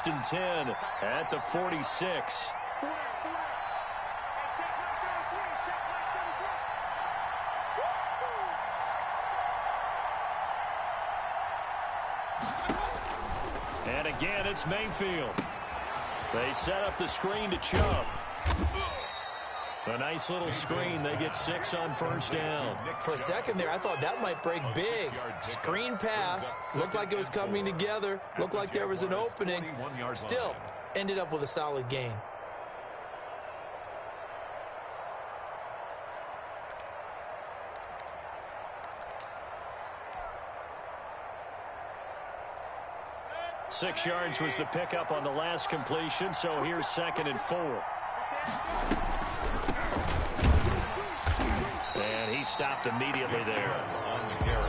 first and 10 at the 46. And again, it's Mayfield. They set up the screen to Chubb. A nice little screen. They get 6 on first down. For a second there, I thought that might break big. Screen pass. Looked like it was coming together. Looked like there was an opening. Still, ended up with a solid gain. Six yards was the pickup on the last completion, so here's 2nd and 4. And he stopped immediately there.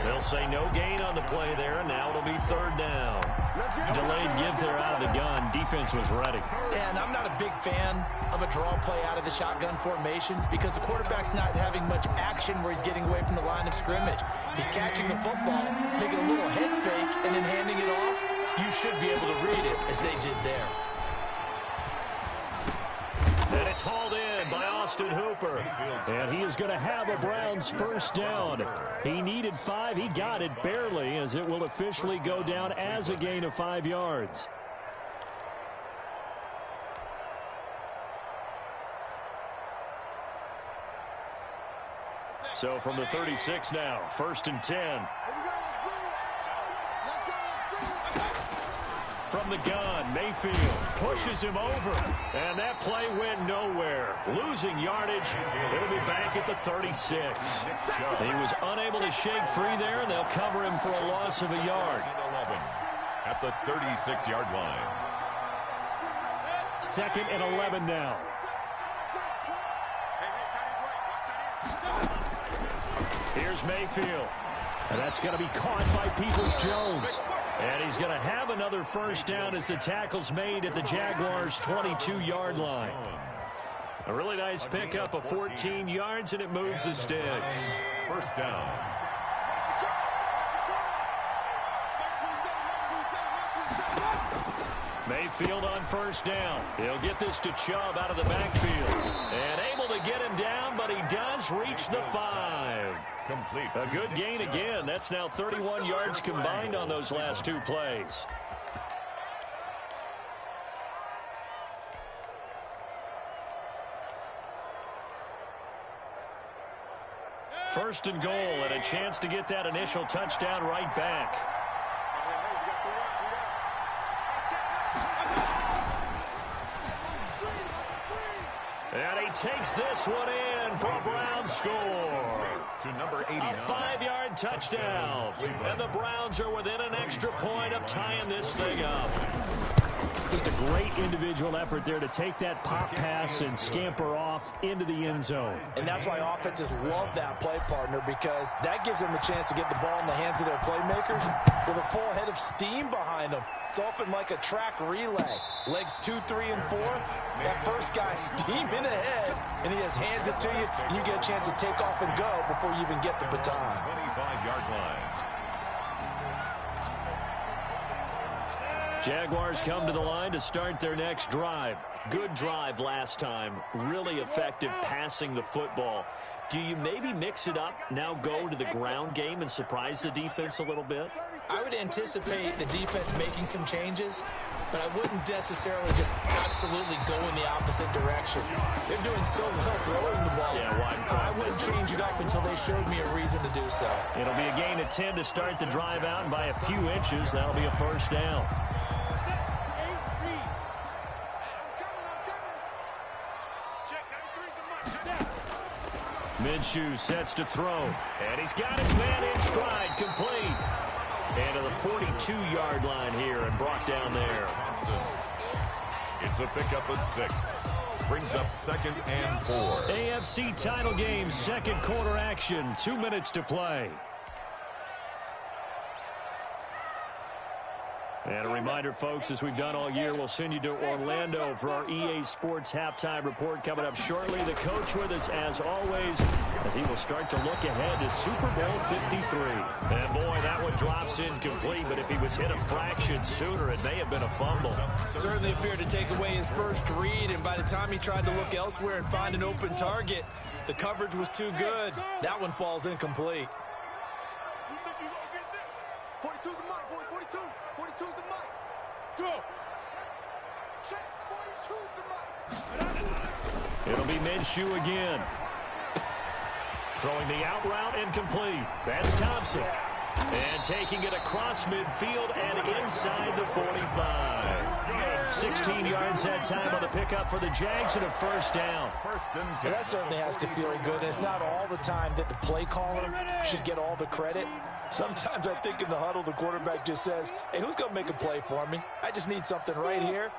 They'll say no gain on the play there, and now it'll be 3rd down. Delayed give there out of the gun. Defense was ready. And I'm not a big fan of a draw play out of the shotgun formation because the quarterback's not having much action where he's getting away from the line of scrimmage. He's catching the football, making a little head fake, and then handing it off. You should be able to read it as they did there. And it's hauled in by Austin Hooper. And he is going to have a Browns first down. He needed 5. He got it barely, as it will officially go down as a gain of 5 yards. So from the 36 now, 1st and 10. From the gun, Mayfield pushes him over, and that play went nowhere. Losing yardage, it'll be back at the 36. He was unable to shake free there, and they'll cover him for a loss of a yard. 11 at the 36-yard line. 2nd and 11 now. Here's Mayfield, and that's going to be caught by Peoples-Jones. And he's going to have another first down as the tackle's made at the Jaguars' 22-yard line. A really nice pickup of 14 yards, and it moves the sticks. First down. Mayfield on first down. He'll get this to Chubb out of the backfield. And able to get him down, but he does reach the 5. Complete. A good gain again. That's now 31 yards combined on those last 2 plays. First and goal, and a chance to get that initial touchdown right back. And he takes this one in for a Browns score. To number 89. A 5-yard touchdown. And the Browns are within an extra point of tying this thing up. Just a great individual effort there to take that pop pass and scamper off into the end zone. And that's why offenses love that play, partner, because that gives them a chance to get the ball in the hands of their playmakers with a full head of steam behind them. It's often like a track relay. Legs 2, 3, and 4. That first guy steaming ahead, and he just hands it to you, and you get a chance to take off and go before you even get the baton. 25-yard line. Jaguars come to the line to start their next drive. Good drive last time. Really effective passing the football. Do you maybe mix it up, now go to the ground game and surprise the defense a little bit? I would anticipate the defense making some changes, but I wouldn't necessarily just absolutely go in the opposite direction. They're doing so well throwing the ball. I wouldn't change it up until they showed me a reason to do so. It'll be a gain of 10 to start the drive out, and by a few inches, that'll be a first down. Minshew sets to throw, and he's got his man in stride, complete. And to the 42-yard line here and brought down there. It's a pickup of 6. Brings up 2nd and 4. AFC title game, second quarter action, 2 minutes to play. And a reminder, folks, as we've done all year, we'll send you to Orlando for our EA Sports halftime report coming up shortly. The coach with us, as always, as he will start to look ahead to Super Bowl 53. And, boy, that one drops incomplete, but if he was hit a fraction sooner, it may have been a fumble. Certainly appeared to take away his first read, and by the time he tried to look elsewhere and find an open target, the coverage was too good. That one falls incomplete. 42's the mic, boys. 42. 42's the mic. Go. Check. 42's the mic. It'll be Minshew again. Throwing the out route incomplete. That's Thompson. And taking it across midfield and inside the 45. 16 yards that time on the pickup for the Jags and a first down. Well, that certainly has to feel good. It's not all the time that the play caller should get all the credit. Sometimes I think in the huddle, the quarterback just says, hey, who's going to make a play for me? I just need something right here.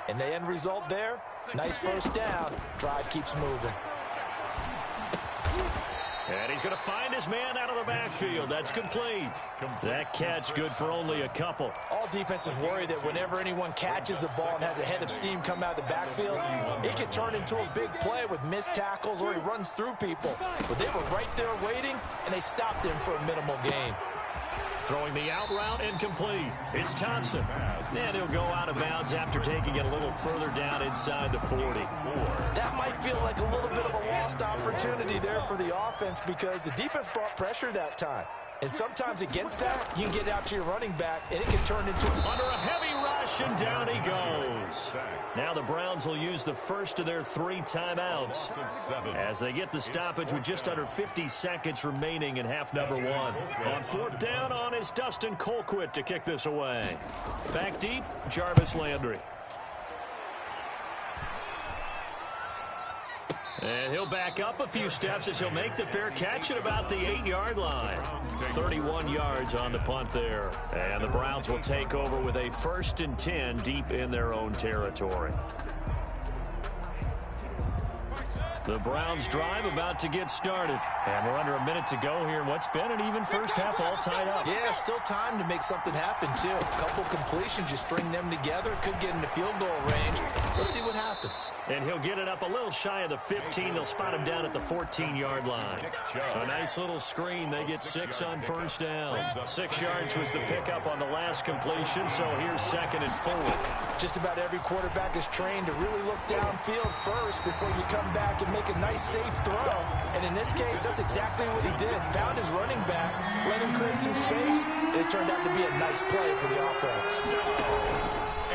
And the end result there, nice first down. Drive keeps moving. And he's going to find his man out of the backfield. That's complete. That catch good for only a couple. All defenses worry that whenever anyone catches the ball and has a head of steam come out of the backfield, it can turn into a big play with missed tackles or he runs through people. But they were right there waiting, and they stopped him for a minimal gain. Throwing the out route incomplete. It's Thompson. And he'll go out of bounds after taking it a little further down inside the 40. That might feel like a little bit of a lost opportunity there for the offense because the defense brought pressure that time. And sometimes against that, you can get out to your running back, and it can turn into under a heavy rush, and down he goes. Now the Browns will use the first of their 3 timeouts as they get the stoppage with just under 50 seconds remaining in half number 1. On 4th down on is Dustin Colquitt to kick this away. Back deep, Jarvis Landry. And he'll back up a few steps as he'll make the fair catch at about the 8-yard line. 31 yards on the punt there. And the Browns will take over with a 1st and 10 deep in their own territory. The Browns drive about to get started. And we're under a minute to go here in what's been an even first half all tied up. Yeah, still time to make something happen, too. A couple completions, you string them together. Could get into field goal range. Let's see what happens. And he'll get it up a little shy of the 15. They'll spot him down at the 14-yard line. A nice little screen. They get 6 on 1st down. 6 yards was the pickup on the last completion, so here's 2nd and 4. Just about every quarterback is trained to really look downfield first before you come back and make a nice, safe throw. And in this case, that's exactly what he did. Found his running back, let him create some space, and it turned out to be a nice play for the offense.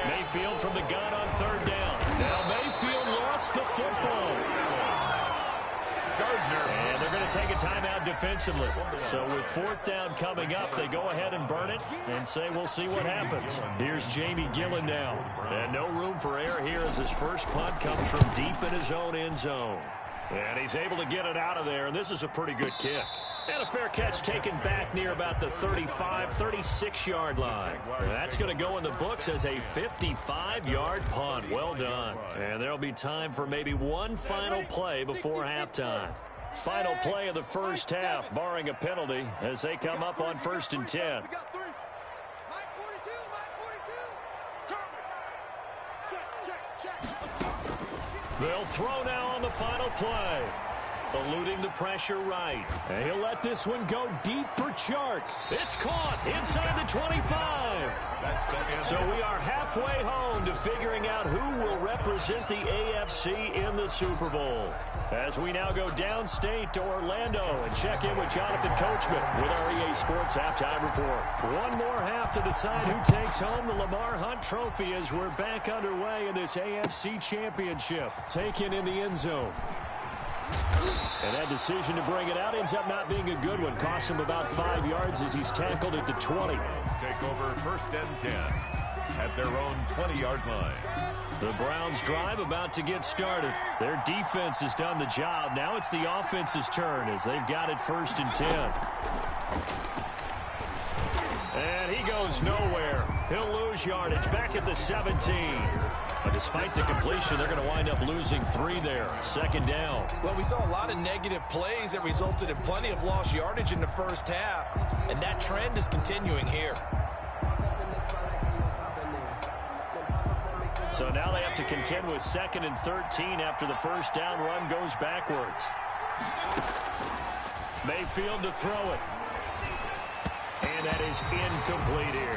Mayfield from the gun on 3rd down. Now Mayfield lost the football. And they're going to take a timeout defensively. So with 4th down coming up, they go ahead and burn it and say we'll see what happens. Here's Jamie Gillen now. And no room for error here as his first punt comes from deep in his own end zone. And he's able to get it out of there, and this is a pretty good kick. And a fair catch taken back near about the 35, 36-yard line. And that's going to go in the books as a 55-yard punt. Well done. And there'll be time for maybe one final play before halftime. Final play of the first half, barring a penalty, as they come up on 1st and 10. We got 3. Mike 42, Mike 42. Check. They'll throw now on the final play. Eluding the pressure right. And he'll let this one go deep for Chark. It's caught inside the 25. So we are halfway home to figuring out who will represent the AFC in the Super Bowl. As we now go downstate to Orlando and check in with Jonathan Coachman with our EA Sports Halftime Report. One more half to decide who takes home the Lamar Hunt Trophy as we're back underway in this AFC Championship. Taken in the end zone. And that decision to bring it out ends up not being a good one. Cost him about 5 yards as he's tackled at the 20. Take over 1st and 10 at their own 20-yard line. The Browns drive about to get started. Their defense has done the job. Now it's the offense's turn as they've got it 1st and 10. And he goes nowhere. He'll lose yardage back at the 17. But despite the completion, they're going to wind up losing 3 there. 2nd down. Well, we saw a lot of negative plays that resulted in plenty of lost yardage in the first half, and that trend is continuing here. So now they have to contend with 2nd and 13 after the first down run goes backwards. Mayfield to throw it. And that is incomplete here.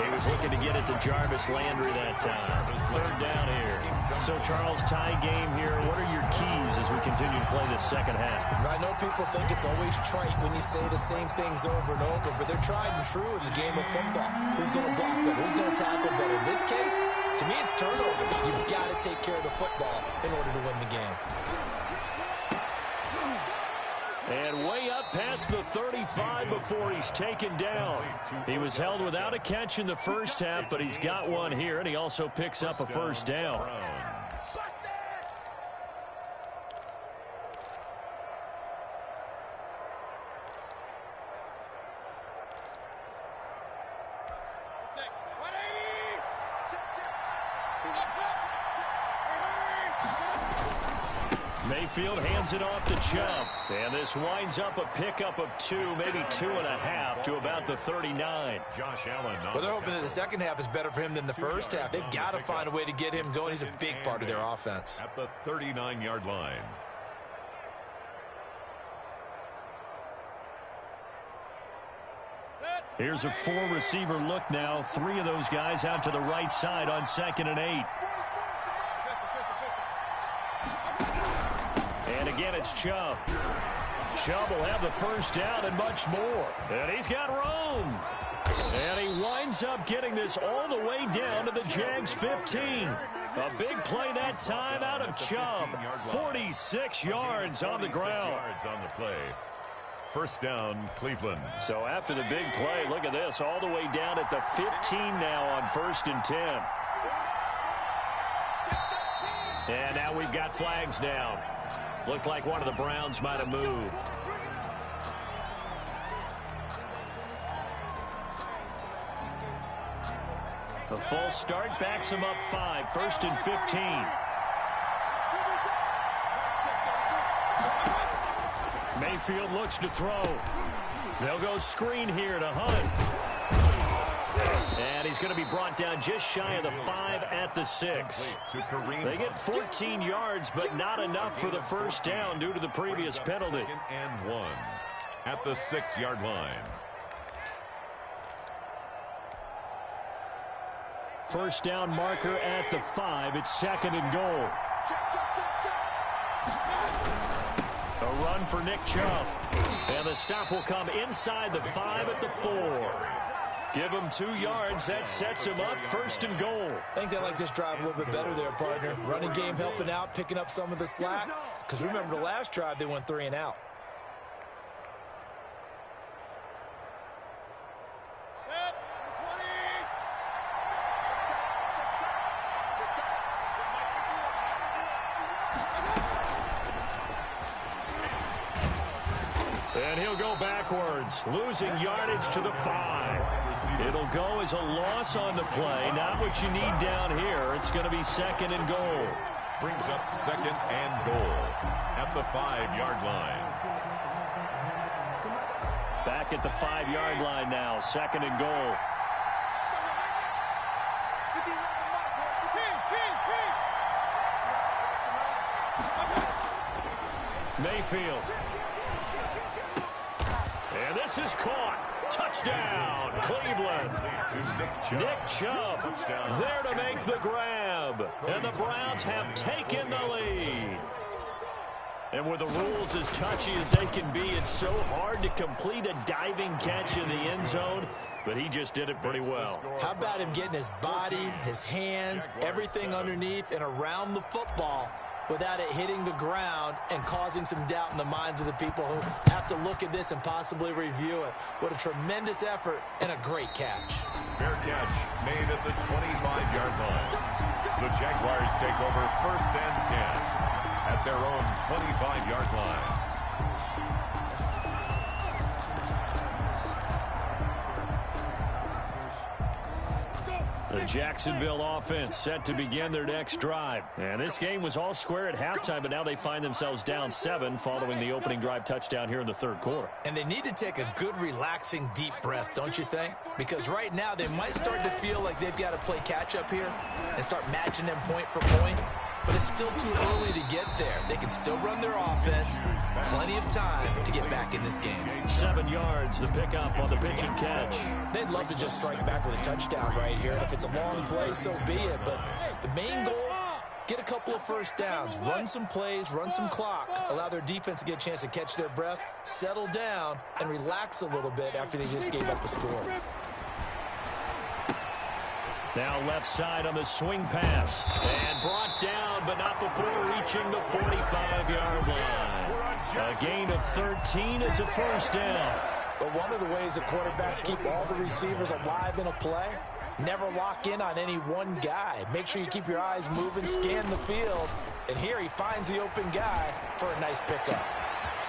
He was looking to get it to Jarvis Landry that time. 3rd down here. So, Charles, tie game here. What are your keys as we continue to play this second half? I know people think it's always trite when you say the same things over and over, but they're tried and true in the game of football. Who's going to block better? Who's going to tackle better? In this case, to me, it's turnovers. You've got to take care of the football in order to win the game. And way up past the 35 before he's taken down. He was held without a catch in the first half, but he's got one here, and he also picks up a first down. Mayfield hands it off to Chubb. And this winds up a pickup of 2, maybe 2.5 to about the 39. Josh Allen. Well, they're hoping that the second half is better for him than the first half. They've got to find a way to get him going. He's a big part of their offense. At the 39-yard line. Here's a 4-receiver look now. 3 of those guys out to the right side on 2nd and 8. And again, it's Chubb. Chubb will have the first down and much more. And he's got room. And he winds up getting this all the way down to the Jags 15. A big play that time out of Chubb. 46 yards on the ground. First down, Cleveland. So after the big play, look at this. All the way down at the 15 now on 1st and 10. And now we've got flags down. Looked like one of the Browns might have moved. A false start backs him up 5. 1st and 15. Mayfield looks to throw. They'll go screen here to Hunt. And he's going to be brought down just shy of the 5 at the 6. They get 14 yards, but not enough for the first down due to the previous penalty. 2nd and 1 at the 6-yard line. First down marker at the 5. It's 2nd and goal. A run for Nick Chubb. And the stop will come inside the 5 at the 4. Give him 2 yards. That sets him up 1st and goal. I think they like this drive a little bit better there, partner. Running game helping out, picking up some of the slack. Because remember, the last drive, they went 3 and out. And he'll go backwards, losing yardage to the 5. It'll go as a loss on the play. Not what you need down here. It's going to be 2nd and goal. Brings up 2nd and goal at the 5-yard line. Back at the 5-yard line now. 2nd and goal. Mayfield. And this is caught. Touchdown, Cleveland. Nick Chubb there to make the grab. And the Browns have taken the lead. And with the rules as touchy as they can be, it's so hard to complete a diving catch in the end zone. But he just did it pretty well. How about him getting his body, his hands, everything underneath and around the football without it hitting the ground and causing some doubt in the minds of the people who have to look at this and possibly review it. What a tremendous effort and a great catch. Fair catch made at the 25-yard line. The Jaguars take over 1st and 10 at their own 25-yard line. The The Jacksonville offense set to begin their next drive. And this game was all square at halftime, but now they find themselves down 7 following the opening drive touchdown here in the third quarter. And they need to take a good, relaxing, deep breath, don't you think? Because right now they might start to feel like they've got to play catch-up here and start matching them point for point. But it's still too early to get there. They can still run their offense. Plenty of time to get back in this game. 7 yards, the pickup on the pitch and catch. They'd love to just strike back with a touchdown right here. And if it's a long play, so be it. But the main goal, get a couple of first downs, run some plays, run some clock, allow their defense to get a chance to catch their breath, settle down, and relax a little bit after they just gave up a score. Now left side on the swing pass. And brought down, but not before reaching the 45-yard line. A gain of 13. It's a first down. But one of the ways that quarterbacks keep all the receivers alive in a play, never lock in on any one guy. Make sure you keep your eyes moving, scan the field. And here he finds the open guy for a nice pickup.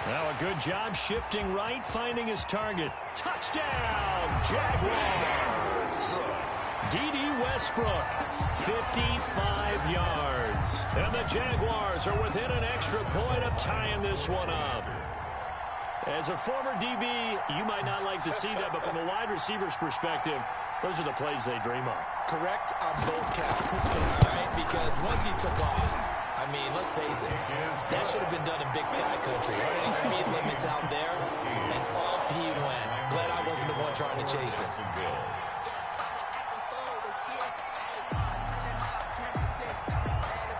Now a good job shifting right, finding his target. Touchdown, Jaguars! D.D. Westbrook, 55 yards. And the Jaguars are within an extra point of tying this one up. As a former DB, you might not like to see that, but from a wide receiver's perspective, those are the plays they dream of. Correct on both counts, right? Because once he took off, I mean, let's face it, that should have been done in Big Sky Country. There aren't any speed limits out there, and off he went. Glad I wasn't the one trying to chase him.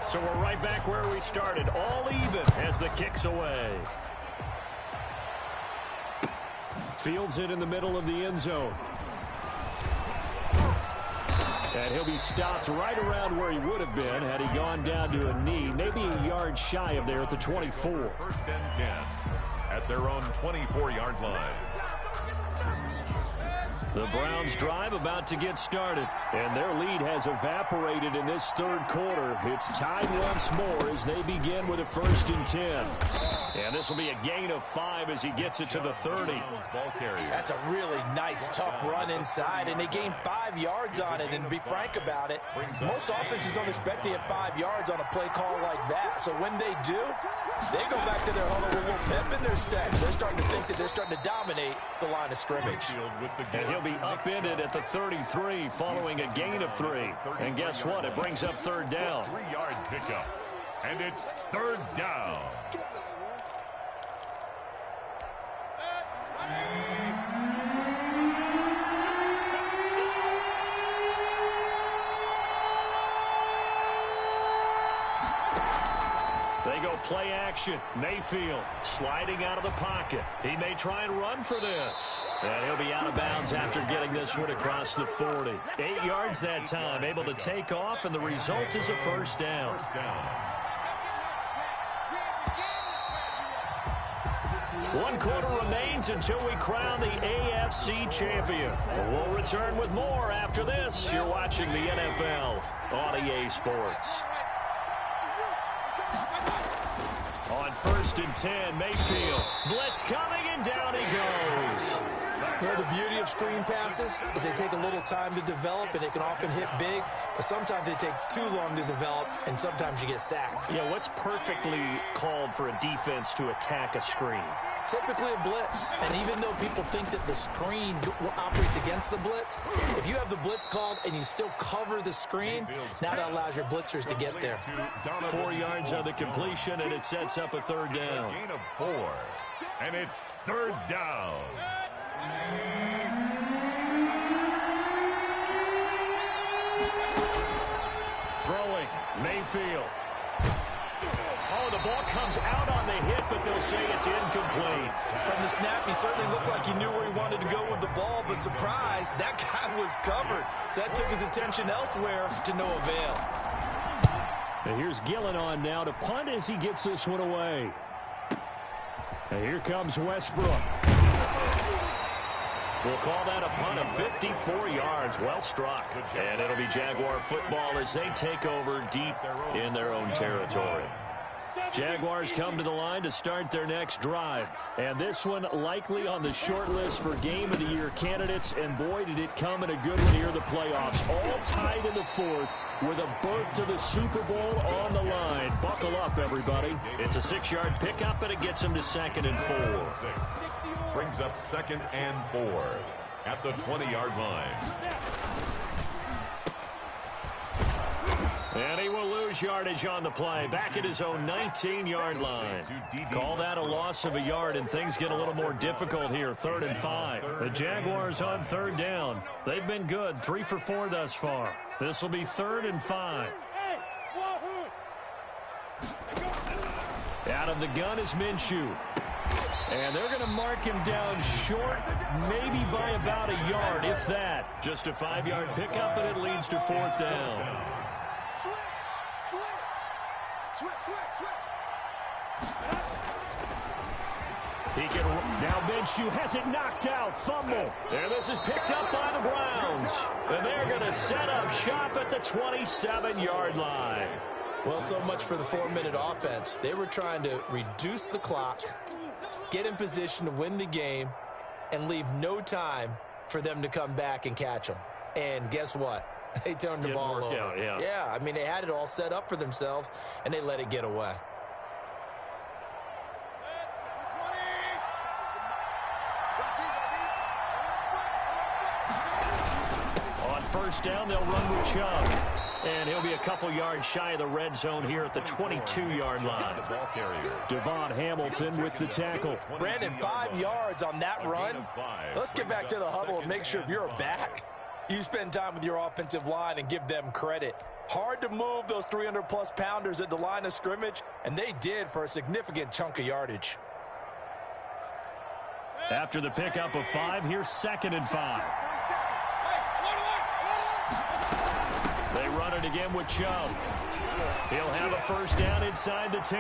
So we're right back where we started, all even as the kick's away. Fields it in the middle of the end zone. And he'll be stopped right around where he would have been had he gone down to a knee, maybe a yard shy of there at the 24. First and 10 at their own 24-yard line. The Browns drive about to get started, and their lead has evaporated in this third quarter. It's tied once more as they begin with a first and 10. And this will be a gain of 5 as he gets it to the 30. That's a really nice, tough run inside, and they gained 5 yards on it. And to be frank about it, most offenses don't expect to get 5 yards on a play call like that. So when they do, they go back to their huddle with a little pep in their steps. They're starting to think that they're starting to dominate the line of scrimmage. And he'll be upended at the 33 following a gain of 3. And guess what? It brings up third down. 3-yard pickup. And it's third down. They go play action. Mayfield sliding out of the pocket. He may try and run for this. And he'll be out of bounds after getting this one across the 40. 8 yards that time, able to take off, and the result is a first down. 1 quarter remains until we crown the AFC champion. We'll return with more after this. You're watching the NFL on EA Sports. On first and 10, Mayfield. Blitz coming, and down he goes. Well, the beauty of screen passes is they take a little time to develop, and they can often hit big, but sometimes they take too long to develop, and sometimes you get sacked. Yeah, what's perfectly called for a defense to attack a screen? Typically a blitz, and even though people think that the screen operates against the blitz, if you have the blitz called and you still cover the screen, now that allows your blitzers to get there. 4 yards on the completion, and it sets up a third down. Gain of 4, and it's third down. Throwing, Mayfield. Oh, the ball comes out on the hit, but they'll say it's incomplete. From the snap, he certainly looked like he knew where he wanted to go with the ball, but surprise, that guy was covered. So that took his attention elsewhere to no avail. And here's Gillen on now to punt as he gets this one away. And here comes Westbrook. We'll call that a punt of 54 yards. Well struck. And it'll be Jaguar football as they take over deep in their own territory. Jaguars come to the line to start their next drive. And this one likely on the short list for Game of the Year candidates. And boy, did it come in a good one here in the playoffs. All tied in the fourth with a berth to the Super Bowl on the line. Buckle up, everybody. It's a 6-yard pickup, and it gets them to 2nd and 4. Brings up 2nd and 4 at the 20-yard line. And he will lose yardage on the play. Back at his own 19-yard line. Call that a loss of a yard, and things get a little more difficult here. 3rd and 5. The Jaguars on 3rd down. They've been good. 3 for 4 thus far. This will be 3rd and 5. Out of the gun is Minshew. And they're going to mark him down short, maybe by about a yard, if that. Just a 5-yard pickup, and it leads to 4th down. He can now. Minshew has it knocked out. Fumble. And this is picked up by the Browns. And they're going to set up shop at the 27-yard line. Well, so much for the 4-minute offense. They were trying to reduce the clock, get in position to win the game, and leave no time for them to come back and catch them. And guess what? They turned the ball over. Yeah, I mean, they had it all set up for themselves, and they let it get away. On 1st down, they'll run with Chubb. And he'll be a couple yards shy of the red zone here at the 22-yard line. Devon Hamilton with the tackle. Brandon, 5 yards on that run. Let's get back to the huddle and make sure if you're a back, you spend time with your offensive line and give them credit. Hard to move those 300-plus pounders at the line of scrimmage, and they did for a significant chunk of yardage. After the pickup of 5, here's 2nd and 5. They run it again with Chubb. He'll have a 1st down inside the 10.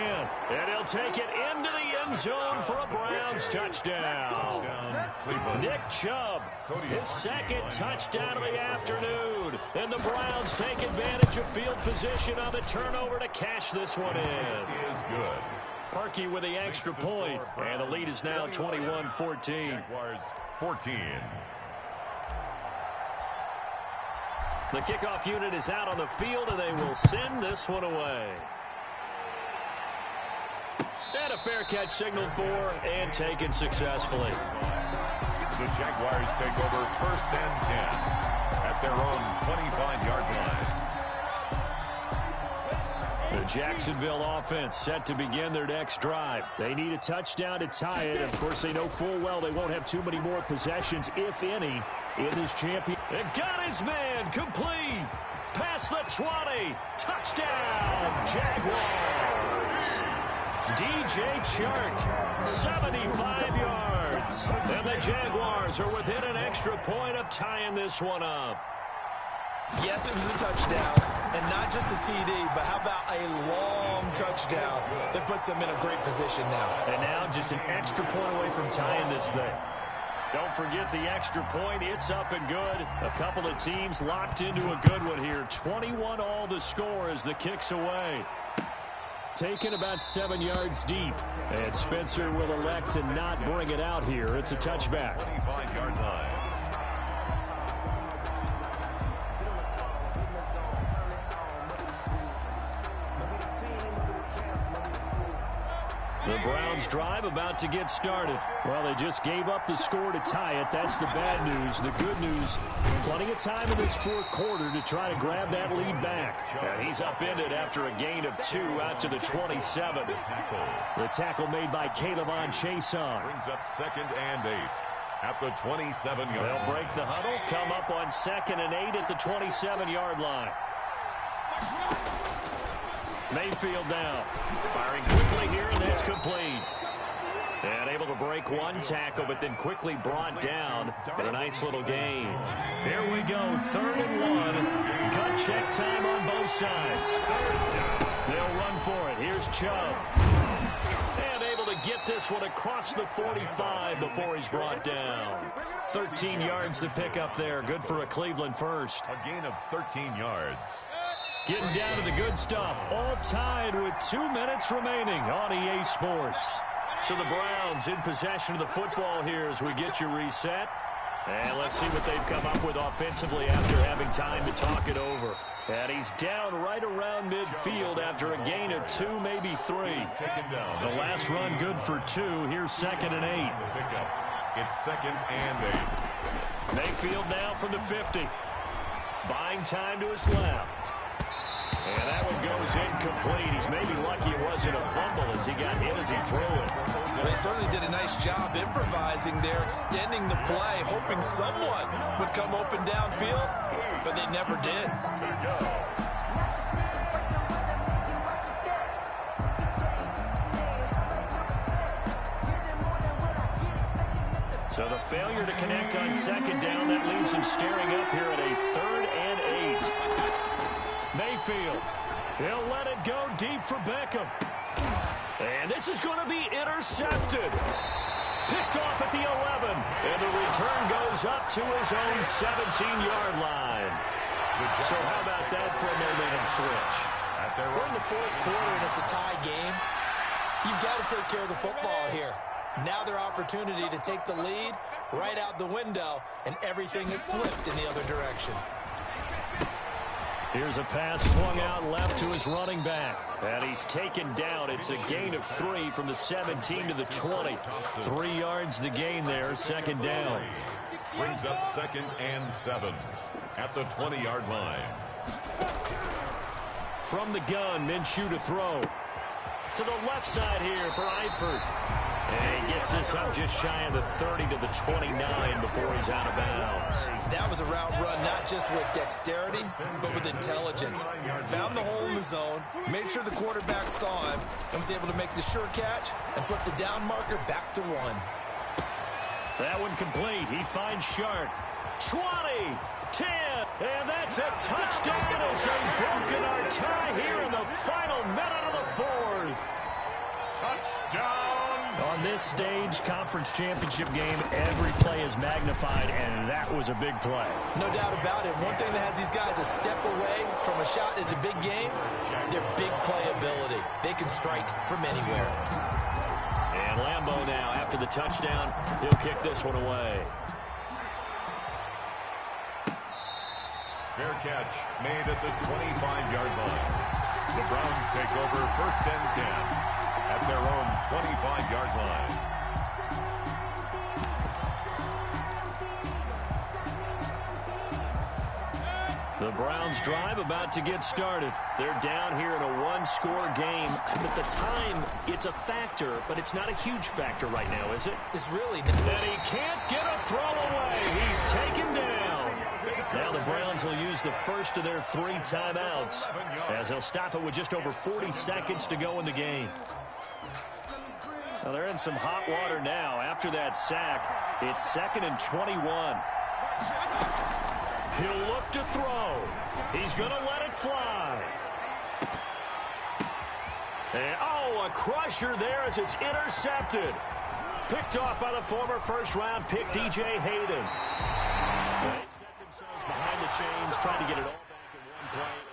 And he'll take it into the end zone for a Browns touchdown. Nick Chubb, his 2nd touchdown of the afternoon. And the Browns take advantage of field position on the turnover to cash this one in. Is good. Parkey with the extra point. And the lead is now 21-14. Jaguars 14. The kickoff unit is out on the field, and they will send this one away. And a fair catch signaled for and taken successfully. The Jaguars take over 1st and 10 at their own 25-yard line. The Jacksonville offense set to begin their next drive. They need a touchdown to tie it. Of course, they know full well they won't have too many more possessions, if any, in this champion. And got his man complete. Past the 20. Touchdown, Jaguars. DJ Chark, 75 yards. And the Jaguars are within an extra point of tying this one up. Yes, it was a touchdown, and not just a TD, but how about a long touchdown that puts them in a great position now. And now just an extra point away from tying this thing. Don't forget the extra point. It's up and good. A couple of teams locked into a good one here. 21 all the score as the kick's away. Taken about 7 yards deep. And Spencer will elect to not bring it out here. It's a touchback. 25-yard line. The Browns drive about to get started. Well, they just gave up the score to tie it. That's the bad news. The good news, plenty of time in this 4th quarter to try to grab that lead back. And he's upended after a gain of 2 out to the 27. The tackle made by Caleb Chason. Brings up 2nd and 8 at the 27-yard line. They'll break the huddle, come up on 2nd and 8 at the 27-yard line. Mayfield now. Firing quickly here, and that's complete. And able to break one tackle, but then quickly brought down. But a nice little gain. Here we go, 3rd and 1. Gut check time on both sides. They'll run for it. Here's Chubb. And able to get this one across the 45 before he's brought down. 13 yards to pick up there. Good for a Cleveland first. A gain of 13 yards. Getting down to the good stuff. All tied with 2 minutes remaining on EA Sports. So the Browns in possession of the football here as we get you reset. And let's see what they've come up with offensively after having time to talk it over. And he's down right around midfield after a gain of 2, maybe 3. The last run good for 2. Here's 2nd and 8. It's 2nd and 8. Mayfield now from the 50. Buying time to his left. And that one goes incomplete. He's maybe lucky it wasn't a fumble as he got hit as he threw it. They certainly did a nice job improvising there, extending the play, hoping someone would come open downfield, but they never did. So the failure to connect on 2nd down, that leaves him staring up here at a 3rd and 8. Mayfield, he'll let it go deep for Beckham. And this is going to be intercepted. Picked off at the 11. And the return goes up to his own 17-yard line. So how about that for a momentum switch? We're in the 4th quarter and it's a tie game. You've got to take care of the football here. Now their opportunity to take the lead right out the window, and everything is flipped in the other direction. Here's a pass swung out left to his running back. And he's taken down. It's a gain of 3 from the 17 to the 20. 3 yards the gain there, 2nd down. Brings up 2nd and 7 at the 20-yard line. From the gun, Minshew to throw. To the left side here for Eifert. And he gets this up just shy of the 30 to the 29 before he's out of bounds. That was a route run not just with dexterity, but with intelligence. Found the hole in the zone, made sure the quarterback saw him, and was able to make the sure catch and flip the down marker back to 1. That one complete. He finds Shark. 20, 10, and that's a touchdown as they've broken our tie here in the final minute of the 4th. Touchdown! On this stage, conference championship game, every play is magnified, and that was a big play. No doubt about it. One thing that has these guys a step away from a shot at the big game, their big play ability. They can strike from anywhere. And Lambeau now, after the touchdown, he'll kick this one away. Fair catch made at the 25-yard line. The Browns take over 1st and 10 at their own 25-yard line. The Browns drive about to get started. They're down here in a 1-score game. At the time, it's a factor, but it's not a huge factor right now, is it? It's really not. And he can't get a throw away. He's taken down. Now the Browns will use the first of their 3 timeouts as they'll stop it with just over 40 seconds to go in the game. Well, they're in some hot water now. After that sack, it's 2nd and 21. He'll look to throw. He's going to let it fly. And, a crusher there as it's intercepted. Picked off by the former first-round pick, DJ Hayden. They set themselves behind the chains, trying to get it all back in one play.